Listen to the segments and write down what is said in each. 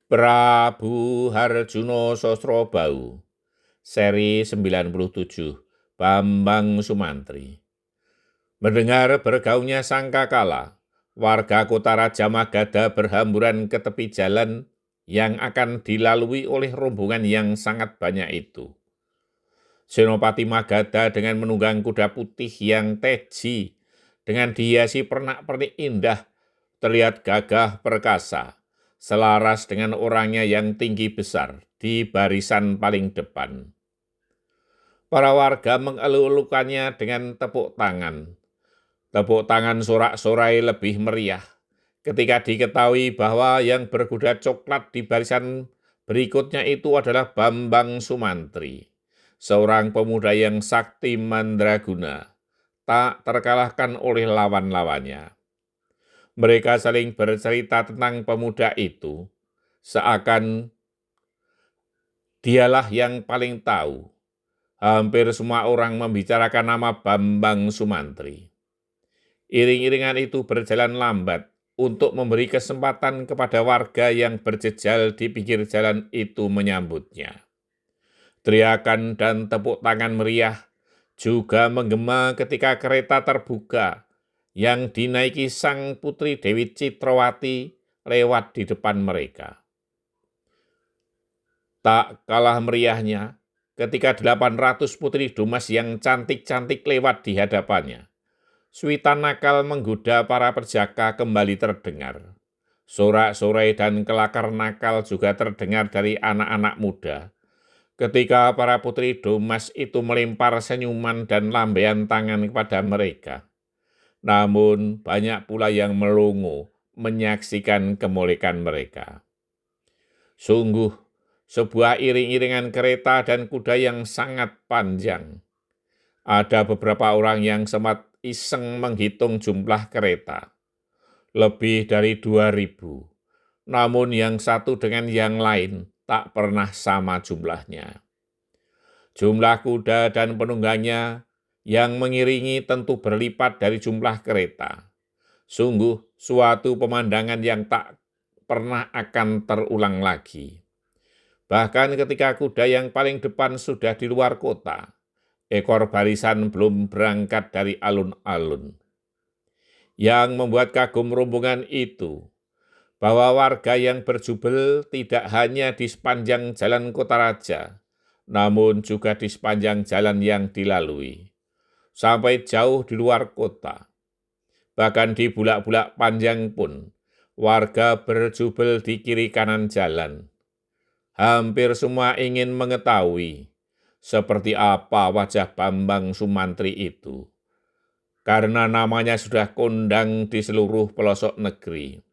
Prabu Harjuno Sosrobau, seri 97, Bambang Sumantri. Mendengar bergaungnya sangkakala, warga kota Raja Magadha berhamburan ke tepi jalan yang akan dilalui oleh rombongan yang sangat banyak itu. Senopati Magadha dengan menunggang kuda putih yang teji, dengan dihiasi pernak-pernik indah, terlihat gagah perkasa, selaras dengan orangnya yang tinggi besar di barisan paling depan. Para warga mengelulukannya dengan tepuk tangan. Tepuk tangan sorak-sorai lebih meriah ketika diketahui bahwa yang berkuda coklat di barisan berikutnya itu adalah Bambang Sumantri, seorang pemuda yang sakti mandraguna, tak terkalahkan oleh lawan-lawannya. Mereka saling bercerita tentang pemuda itu, seakan dialah yang paling tahu. Hampir semua orang membicarakan nama Bambang Sumantri. Iring-iringan itu berjalan lambat untuk memberi kesempatan kepada warga yang berjejal di pinggir jalan itu menyambutnya. Teriakan dan tepuk tangan meriah juga menggema ketika kereta terbuka yang dinaiki sang putri Dewi Citrawati lewat di depan mereka. Tak kalah meriahnya ketika 800 putri Dumas yang cantik-cantik lewat di hadapannya. Suitan nakal menggoda para perjaka kembali terdengar. Sorak-sorai dan kelakar nakal juga terdengar dari anak-anak muda. Ketika para putri Dumas itu melempar senyuman dan lambaian tangan kepada mereka. Namun banyak pula yang melongo menyaksikan kemolekan mereka. Sungguh, sebuah iring-iringan kereta dan kuda yang sangat panjang. Ada beberapa orang yang sempat iseng menghitung jumlah kereta. Lebih dari 2.000. Namun yang satu dengan yang lain tak pernah sama jumlahnya. Jumlah kuda dan penunggangnya yang mengiringi tentu berlipat dari jumlah kereta. Sungguh suatu pemandangan yang tak pernah akan terulang lagi. Bahkan ketika kuda yang paling depan sudah di luar kota, ekor barisan belum berangkat dari alun-alun. Yang membuat kagum rombongan itu, bahwa warga yang berjubel tidak hanya di sepanjang jalan kota raja, namun juga di sepanjang jalan yang dilalui, sampai jauh di luar kota. Bahkan di bulak-bulak panjang pun, warga berjubel di kiri kanan jalan. Hampir semua ingin mengetahui seperti apa wajah Bambang Sumantri itu, karena namanya sudah kondang di seluruh pelosok negeri.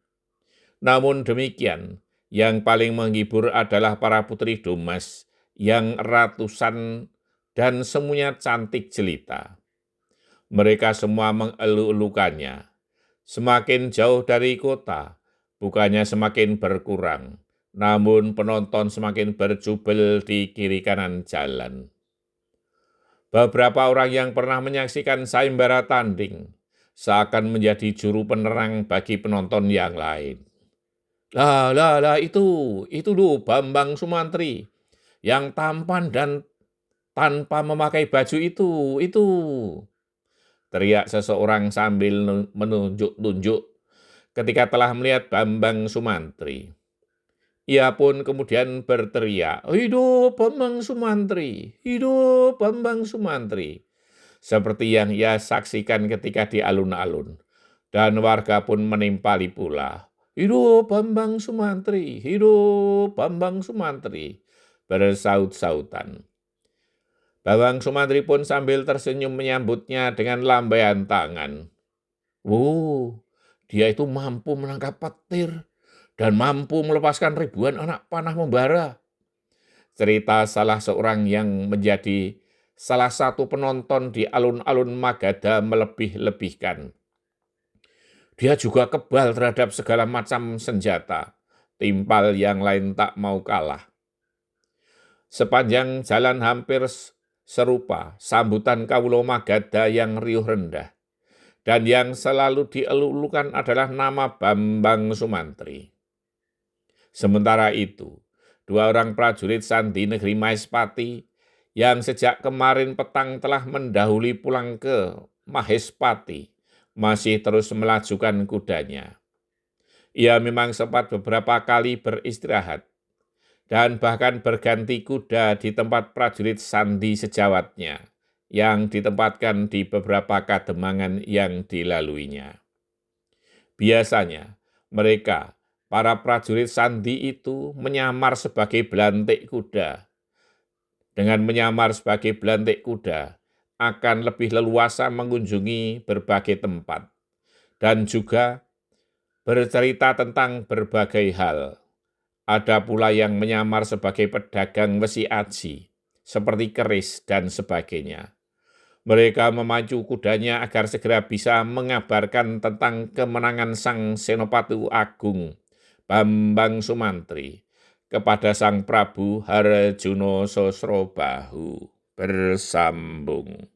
Namun demikian, yang paling menghibur adalah para putri Dumas yang ratusan dan semuanya cantik jelita. Mereka semua mengeluh-elukannya. Semakin jauh dari kota, bukannya semakin berkurang, namun penonton semakin berjubel di kiri kanan jalan. Beberapa orang yang pernah menyaksikan sayembara tanding seakan menjadi juru penerang bagi penonton yang lain. Itu loh Bambang Sumantri yang tampan dan tanpa memakai baju itu. Teriak seseorang sambil menunjuk-nunjuk ketika telah melihat Bambang Sumantri. Ia pun kemudian berteriak, "Hidup Bambang Sumantri! Hidup Bambang Sumantri!" Seperti yang ia saksikan ketika di alun-alun. Dan warga pun menimpali pula, "Hidup Bambang Sumantri! Hidup Bambang Sumantri!" bersaut-sautan. Bambang Sumantri pun sambil tersenyum menyambutnya dengan lambaian tangan. Dia itu mampu menangkap petir dan mampu melepaskan ribuan anak panah membara. Cerita salah seorang yang menjadi salah satu penonton di alun-alun Magadha melebih-lebihkan. Dia juga kebal terhadap segala macam senjata, timpal yang lain tak mau kalah. Sepanjang jalan hampir serupa sambutan kawula Magadha yang riuh rendah. Dan yang selalu dielulukan adalah nama Bambang Sumantri. Sementara itu, dua orang prajurit sandi negeri Maespati yang sejak kemarin petang telah mendahului pulang ke Mahespati masih terus melajukan kudanya. Ia memang sempat beberapa kali beristirahat dan bahkan berganti kuda di tempat prajurit sandi sejawatnya yang ditempatkan di beberapa kademangan yang dilaluinya. Biasanya, mereka, para prajurit sandi itu menyamar sebagai belantik kuda. Dengan menyamar sebagai belantik kuda, akan lebih leluasa mengunjungi berbagai tempat dan juga bercerita tentang berbagai hal. Ada pula yang menyamar sebagai pedagang besi aji, seperti keris dan sebagainya. Mereka memacu kudanya agar segera bisa mengabarkan tentang kemenangan Sang Senopati Agung, Bambang Sumantri, kepada Sang Prabu Harjuno Sosrobahu. Bersambung.